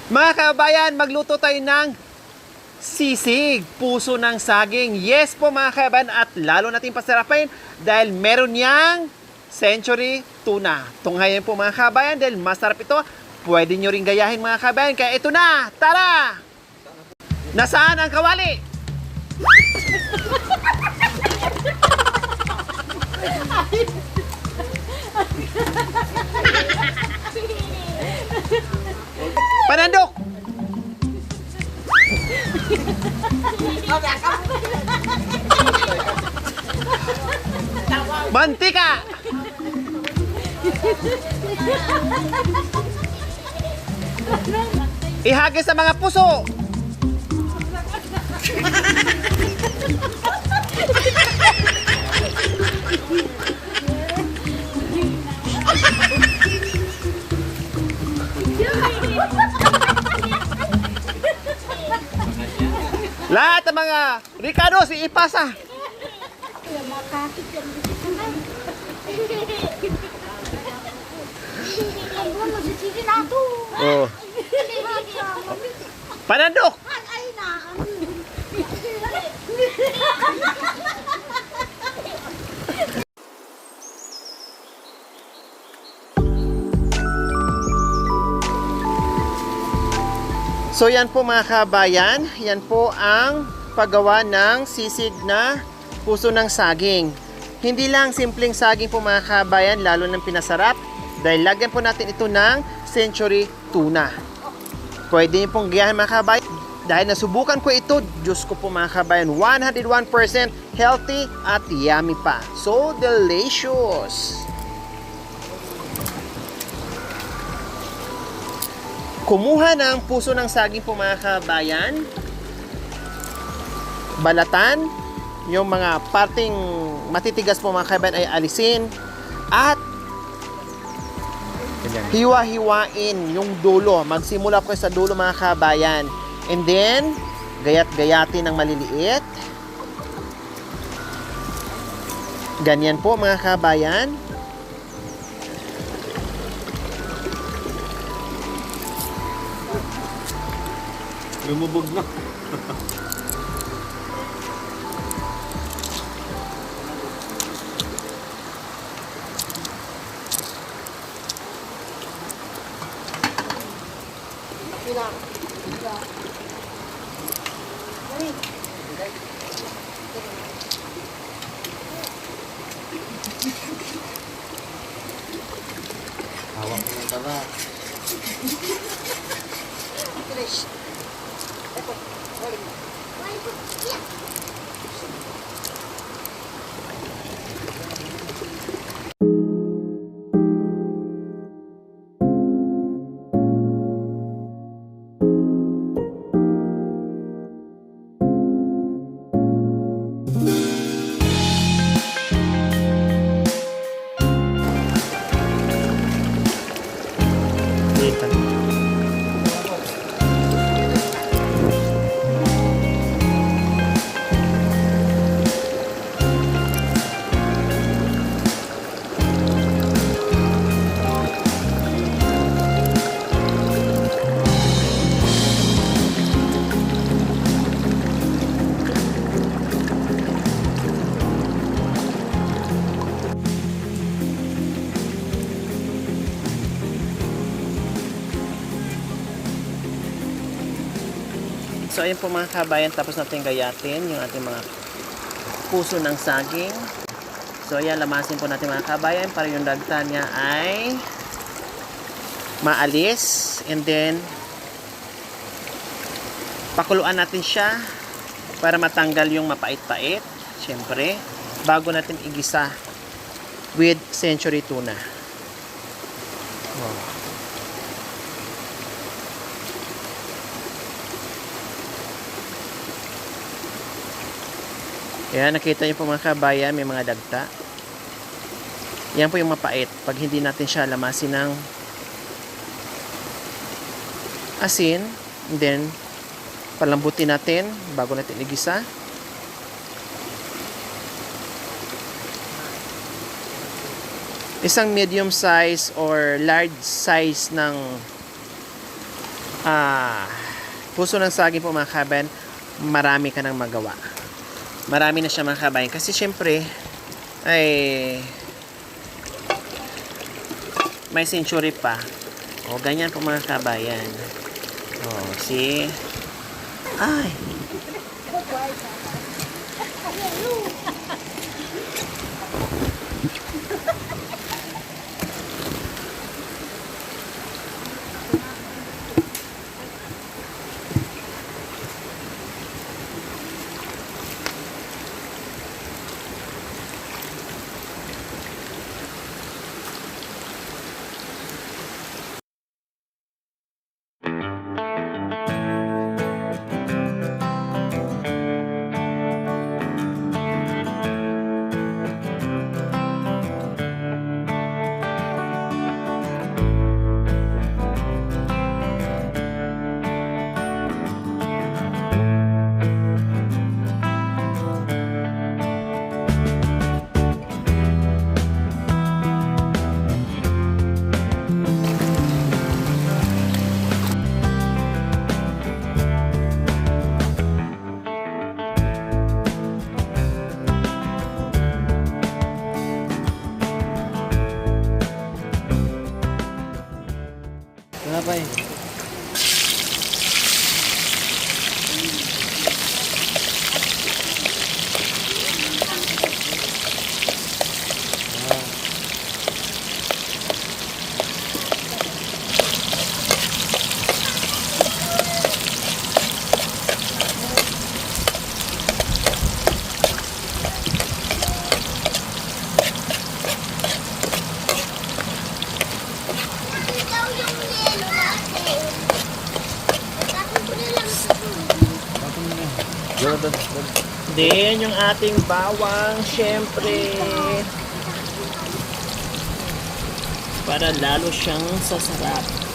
Mga kabayan, magluto tayo ng sisig, puso ng saging. Yes po mga kabayan, at lalo natin pasarapin dahil meron niyang century tuna. Tunghayan po mga kabayan dahil masarap ito. Pwede nyo rin gayahin mga kabayan. Kaya ito na, tara! Nasaan ang kawali? Panandok! Mantika! Ihagis sa mga puso! Lahat ng mga Ricardo, ipasa. Oh. Panandok. So yan po mga kabayan, yan po ang paggawa ng sisig na puso ng saging. Hindi lang simpleng saging po mga kabayan, lalo ng pinasarap dahil lagyan po natin ito ng century tuna. Pwede niyo pong gayahin mga kabayan dahil nasubukan ko ito, Diyos ko po mga kabayan, 101% healthy at yummy pa. So delicious! Kumuha ng puso ng saging po mga kabayan. Balatan. Yung mga parting matitigas po mga kabayan ay alisin. At hiwa-hiwain yung dulo. Magsimula po sa dulo mga kabayan. And then, gayat-gayatin ng maliliit. Ganyan po mga kabayan. Lumubog na. Hawak mo ng tara. So ayun po mga kabayan, tapos natin gayatin yung ating mga puso ng saging. So ayan, lamasin po natin mga kabayan para yung dagta niya ay maalis. And then pakuluan natin siya para matanggal yung mapait-pait. Siyempre, bago natin igisa with century tuna. Wow. Ayan, nakita niyo po mga kabayan, may mga dagta. Yan po yung mapait. Pag hindi natin siya lamasin ng asin, and then palambutin natin bago natin igisa. Isang medium size or large size ng puso ng saging po mga kabayan, marami ka nang magawa. Marami na siya mga kabayan. Kasi syempre, ay may century pa. O, ganyan po mga kabayan. O, see? Ay! Wala pa eh. Ikaw yung yelo natin. Tapos ko na lang ito. Then, yung ating bawang, syempre. Para lalo siyang sasarap.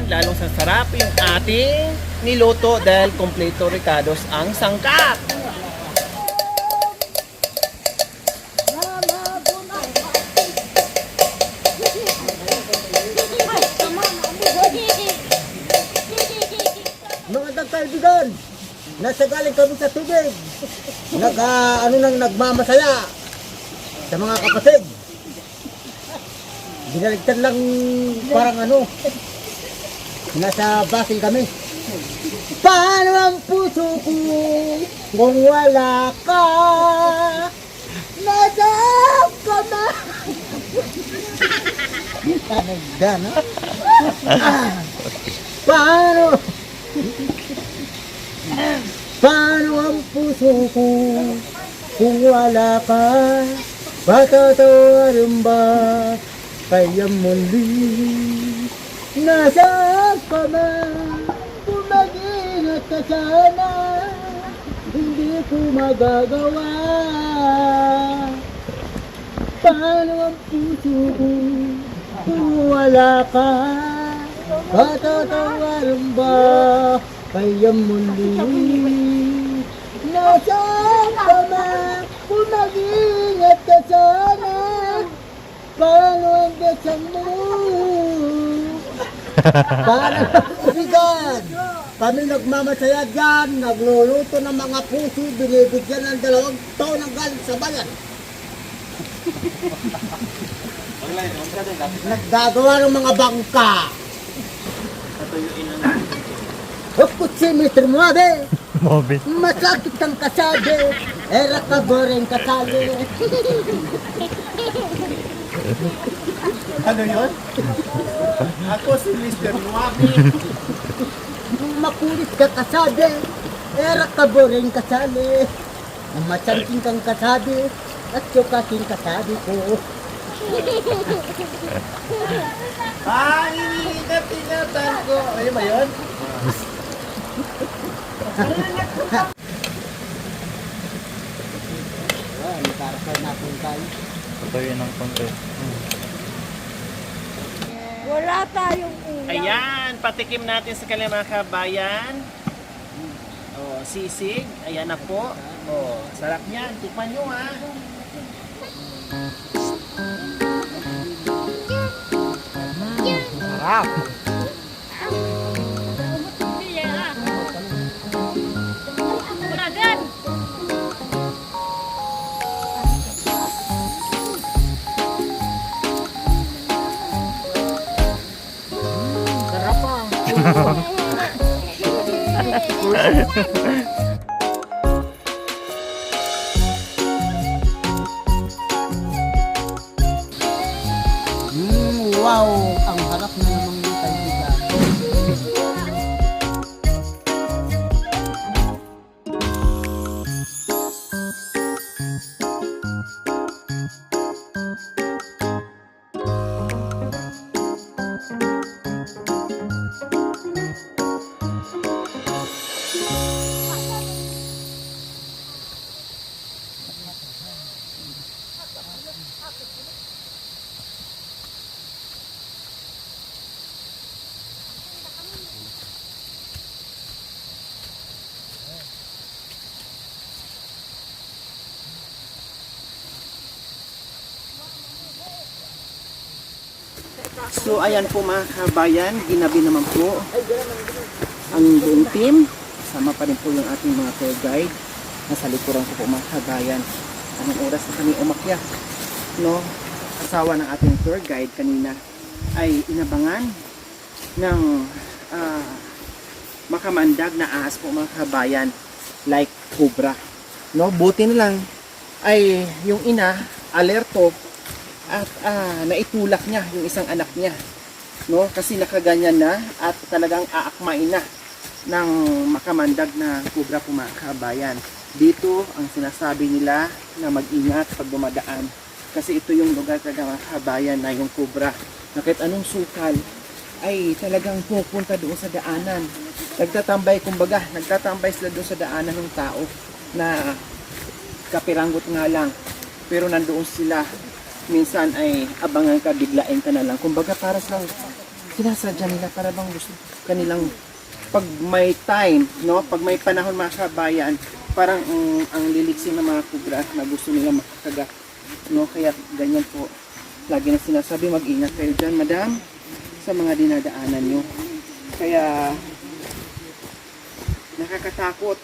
Lalong sasarap yung ating niluto dahil kompleto ricados ang sangkap. Mga nagkaibigan, nasa galing kami sa tubig. Nagmamasaya sa mga kapatid. Binaligtad lang parang ano. Nasa basil kami. Paano ang puso ko kung wala ka? Nasaan ka na? Tanagdan, ha? Paano? Paano ang puso ko kung wala ka? Patatawarin ba kaya muli? Nasaan ka na? Kung mag-ingat ka sana, hindi ko magagawa. Paano ang puso ko kung wala ka? Patatawarin ba kaya muli? Nasaan ka na? Kung mag-ingat ka sana, paano ang dasal mo? Paano ang bigan? Kami nagmamasaya dyan, nagluluto ng mga puso, binibigyan ng 2 taon ng galing sa bayan. Naggagawa ng mga bangka. Hukot si Mr. Mobe. Masakit ang kasabi. Era ka goreng kasali. Ano yun? Ako si Mr. Nuabi. Makulit ka kasabi. Era ka goreng kasali. Masanting kang kasabi. At yung kasing kasabi ko. Hinihintap tinatan ko. Ayun ba yun? May karakter natin tayo. Patayin ng konti. Wala tayong ulam. Ayan, patikim natin sa kanila mga kabayan. Oh, sisig. Ayan na po. Oh, sarap niyan. Tikman nyo ha. Sarap. Sarap ah. Wow, ang harap na naman yung kaibigan. So ayan po mga kabayan, ginabi naman po ang buong team. Sama pa rin po yung ating mga tour guide. Nasa likuran ko po mga kabayan. Anong oras na kami umakyat? No? Asawa ng ating tour guide kanina ay inabangan ng makamandag na ahas po mga kabayan, like cobra. No? Buti na lang ay yung ina alerto at naitulak niya yung isang anak niya, no, kasi nakaganyan na at talagang aakmain na ng makamandag na cobra po mga kabayan. Dito ang sinasabi nila na mag-ingat pag dumadaan kasi ito yung lugar talaga mga kabayan na yung cobra na kahit anong sukal ay talagang pupunta doon sa daanan. Nagtatambay, kumbaga nagtatambay sila doon sa daanan ng tao na kapiranggot nga lang, pero nandoon sila. Minsan ay abangan ka, biglain ka na lang. Kumbaga para sa sinasadya nila para bang gusto kanilang pag may time, no? Pag may panahon mga kabayan, parang ang liliksin ng mga kubra na gusto nila makakagat, no? Kaya ganyan po. Lagi na sinasabi, mag-ingat kayo dyan, madam, sa mga dinadaanan nyo. Kaya nakakatakot,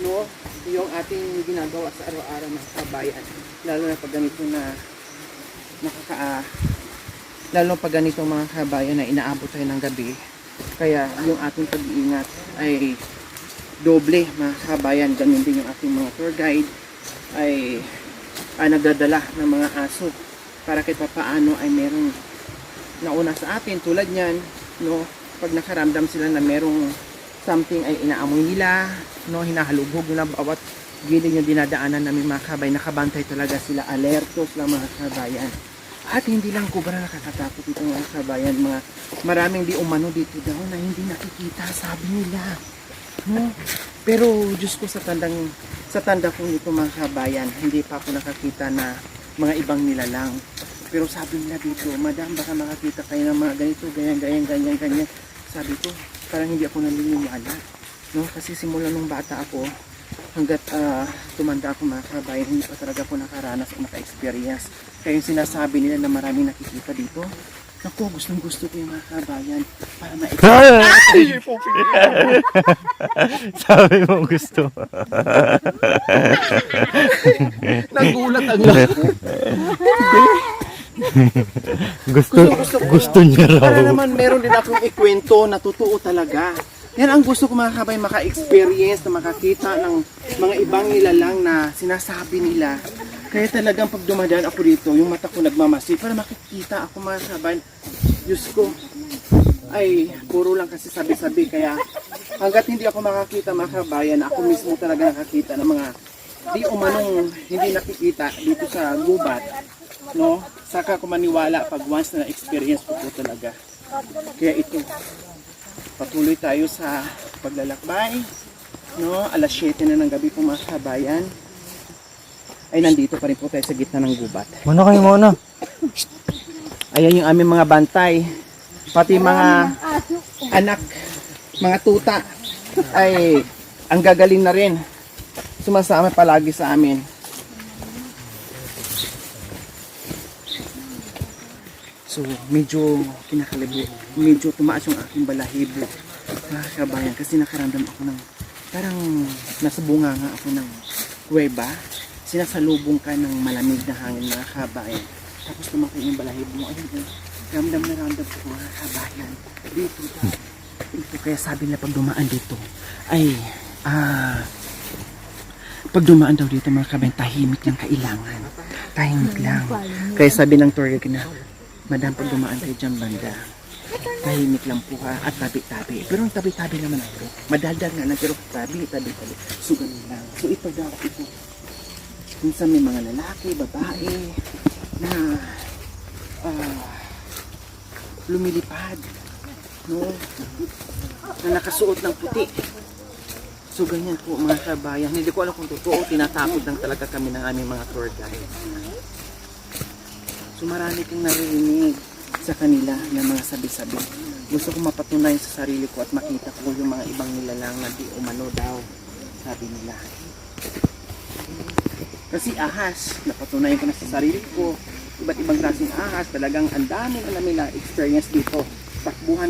no? Yung ating ginagawa sa araw-araw mga kabayan. Lalo na pag ganito na Lalo pag ganito mga kabayan na inaabot tayo ng gabi. Kaya yung ating pag-iingat ay doble mga kabayan. Ganyan din yung ating mga tour guide ay nagdadala ng mga aso para kahit paano ay merong nauna sa atin tulad niyan, no, pag nakaramdam sila na merong something ay inaamoy nila, no, hinahalubhog nila bawat gilid yung dinadaanan namin mga kabayan, nakabantay talaga sila, alertos lang mga kabayan. At hindi lang kubra nakakatakot dito mga kabayan, maraming di umano dito daw na hindi nakikita, sabi nila, no. Pero Diyos ko, sa tanda ko nito mga kabayan, hindi pa ako nakakita na mga ibang nilalang. Pero sabi nila dito, madam, baka makakita kayo ng mga ganito, ganyan. Sabi ko, parang hindi ako naniniwala. No? Kasi simula nung bata ako, hanggat tumanda ako mga kabayan, hindi pa talaga ako nakaranas o naka-experience. Kaya yung sinasabi nila na maraming nakikita dito, naku, gustong-gusto ko yung mga kabayan para ma-experience. Sabi mo gusto. Nagulat ang Gusto niya raw. Para naman meron din akong ikwento na totoo talaga. Yan ang gusto ko mga kabay, maka-experience, na makakita ng mga ibang nilalang na sinasabi nila. Kaya talagang pag dumadaan ako dito, yung mata ko nagmamasid para makikita ako mga kabay. Diyos ko, ay puro lang kasi sabi-sabi. Kaya hanggat hindi ako makakita mga kabayan, ako mismo talaga nakakita ng mga di umanong hindi nakikita dito sa gubat. No? Saka ako maniwala pag once na experience ko po talaga. Kaya ito, patuloy tayo sa paglalakbay. No? Alas 7 na ng gabi po mga kabayan. Ay nandito pa rin po tayo sa gitna ng gubat. Muna kayo muna. Ayan yung aming mga bantay. Pati mga anak, mga tuta ay ang gagaling na rin. Sumasama palagi sa amin. So, medyo kinakalibo, medyo tumaas yung aking balahibo, mga kabayan, kasi nakaramdam ako ng, parang nasa bunga nga ako ng kuweba, sinasalubong ka ng malamig na hangin mga kabayan, tapos tumakay yung balahibo mo, ayun, ramdam na ramdam ko mga kabayan, dito, kaya sabi nila pag dumaan dito, ay, pag dumaan daw dito mga kabayan, tahimik lang kailangan, tahimik lang, kaya sabi ng tour guide na, madam, pag dumaan kayo dyan banda, tahimik lang po ha, at tabi-tabi. Pero ang tabi-tabi naman ako. Madaldal nga lang, pero tabi-tabi. So, ganun lang. So, ito daw, ito. Minsan may mga lalaki, babae, na lumilipad. No? Na nakasuot ng puti. So, ganyan po mga kabayan. Hindi ko alam kung totoo, tinatakot lang talaga kami ng aming mga tour guide. So marami kong narinig sa kanila ng mga sabi-sabi. Gusto ko mapatunayan sa sarili ko at makita ko yung mga ibang nilalang na di umano daw, sabi nila. Kasi ahas, napatunayan ko na sa sarili ko. Iba't ibang klaseng ahas, talagang ang dami na namin na experience dito. Takbuhan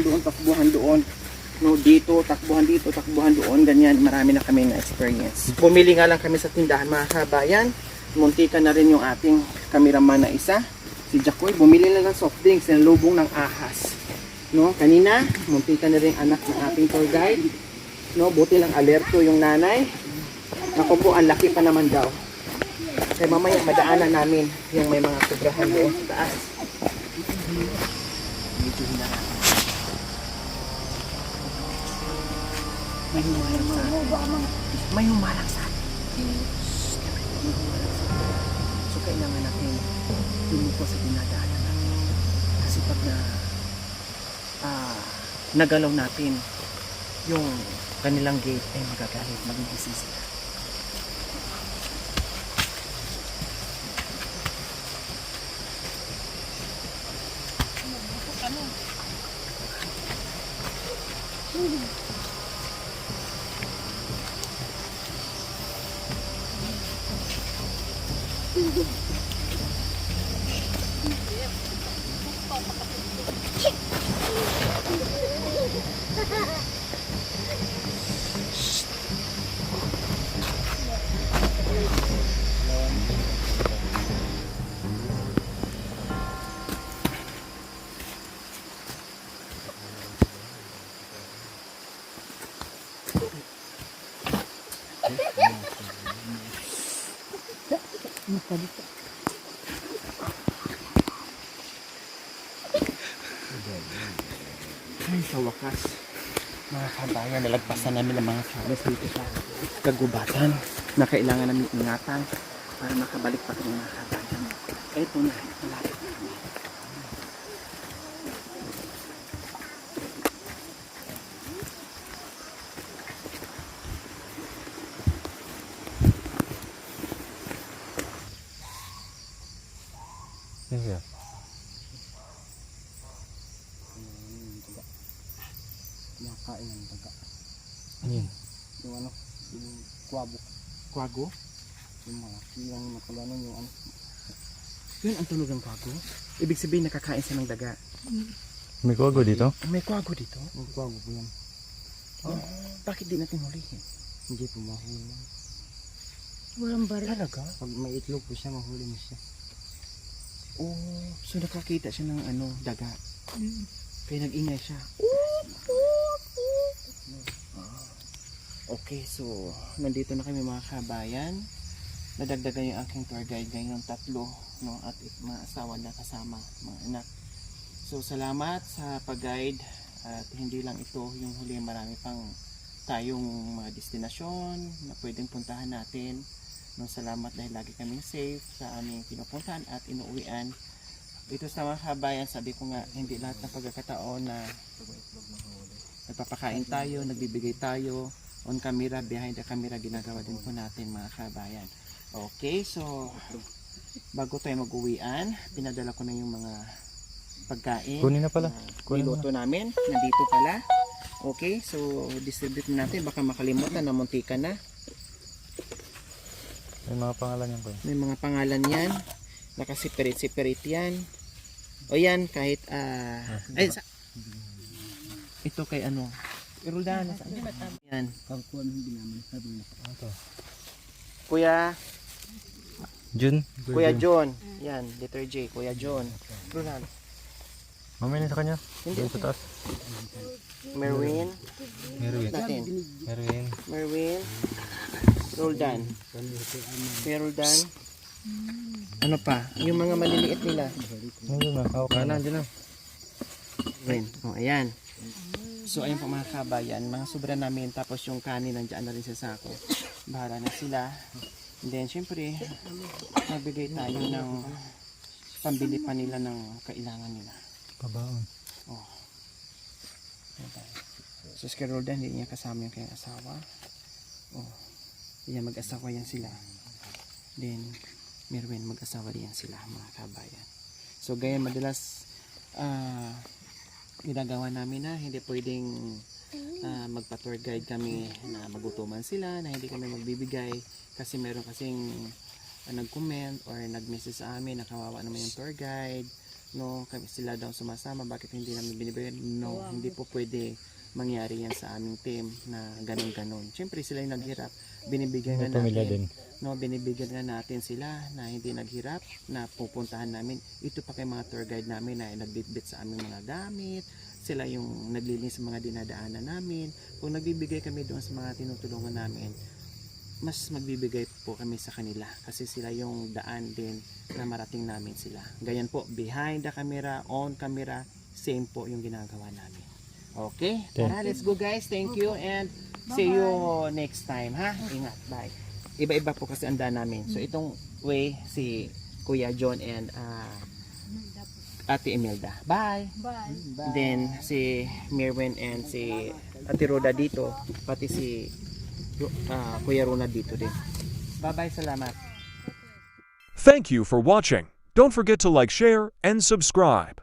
doon. No, dito, takbuhan doon, ganyan. Marami na kami na experience. Bumili nga lang kami sa tindahan mga kabayan. Muntika na rin yung ating cameraman na isa. Si Jacoy, bumili na ng soft drinks, sinalubong ng ahas. No, kanina, muntika na rin anak ng ating tour guide. No, buti lang alerto yung nanay. Ako po, ang laki pa naman daw. Kaya mamaya, madaanan namin yung may mga sobrahan doon sa taas. Medyo hinarap. May humarang sa atin. May humarang sa atin. So, kailangan natin lumupo sa dinadaanan natin. Kasi pag nagalaw natin yung kanilang gate ay magagalit, magigisi sila. Ay, sa wakas, mga kabayan, nalagpasan namin ang mga challenge dito sa kagubatan na kailangan namin ingatan para makabalik pa kami mga kabayan. Ito na, malapit na kami. Sige. Nakain ng daga. Ano yun? Yung ano, yung kwabo. Kwago? Yung malaki, yung nakalanon, yung ano. Yun ang tulog ng kwago? Ibig sabihin nakakain siya ng daga. May kuwago dito? May kwago dito? Yung kwabo po yan. Bakit di natin hulihin? Hindi po mahuli. Walang baril. Talaga? Pag may itlog po siya, mahuli mo siya. Oh, so nakakita siya ng ano, daga. Kaya nag-ingay siya. Okay, so nandito na kami mga kabayan. Nadagdagan yung aking tour guide ngayong 3, no, at mga asawa na kasama, mga anak. So salamat sa pag-guide at hindi lang ito yung huli, marami pang tayong mga destinasyon na pwedeng puntahan natin. No, salamat dahil lagi kaming safe sa aming pinupuntahan at inuuwian. Ito sa mga kabayan, sabi ko nga, hindi lahat ng pagkakataon na nagpapakain tayo, nagbibigay tayo on camera, behind the camera, ginagawa din po natin mga kabayan. Okay, so bago tayo mag-uwian, pinadala ko na yung mga pagkain. Kunin na pala. Kunin Niluto namin, nandito pala. Okay, so distribute na natin, baka makalimutan na muntika na. May mga pangalan yan ko. May mga pangalan yan, nakasiperate-separate yan. O yan, kahit ito kay ano, iruldahan na saan? Yan. Pagkuhan hindi naman sabi niya. Ito. Kuya, Jun? Kuya John. Yan, letter J, Kuya John. Iruldahan. Mamaya na sa kanya. Hindi. Doon sa taas. Merwin. Merwin. Natin. Merwin. Merwin. Roldan. Roldan. Ano pa? Yung mga maliliit nila. Nandun na. Hawak na. Nandun na. Ayan. O, ayan. So, ayun po mga kabayan. Mga sobra namin. Tapos yung kanin nandiyan na rin sa sako. Bahala na sila. And then, syempre, magbigay tayo ng pambili pa nila ng kailangan nila. Pabaon. Oh. So, si Roldan, hindi niya kasama yung kanyang asawa. Oh. Yan, mag-asawa yan sila. Then, Merwin, mag-asawa din yan sila, mga kabayan. So, gaya madalas ginagawa namin na hindi pwedeng magpa-tour guide kami na magutuman sila, na hindi kami magbibigay kasi meron kasing nag-comment or nag-message sa amin na kawawa naman yung tour guide, no, kami sila daw sumasama, bakit hindi namin binibigay? No, hindi po pwede mangyari yan sa aming team na ganun-ganun. Siyempre sila yung naghirap, binibigyan May nga pamilya natin. din. No, binibigyan nga natin sila na hindi naghirap, na pupuntahan namin. Ito pa kay mga tour guide namin na nagbitbit sa aming mga gamit. Sila yung naglilinis sa mga dinadaanan namin. Kung nagbibigay kami doon sa mga tinutulungan namin, mas magbibigay po kami sa kanila kasi sila yung daan din na marating namin sila. Ganyan po, behind the camera, on camera, same po yung ginagawa namin. Okay? Tara, let's go guys. Thank you and see you next time, ha? Ingat, bye. Iba-iba po kasi ang daan namin. So itong way, si Kuya John and Ate Imelda. Bye! Bye. Then si Merwin and si Ate Roda dito, pati si Kuya Ronald dito din. Bye-bye, salamat. Thank you for watching. Don't forget to like, share, and subscribe.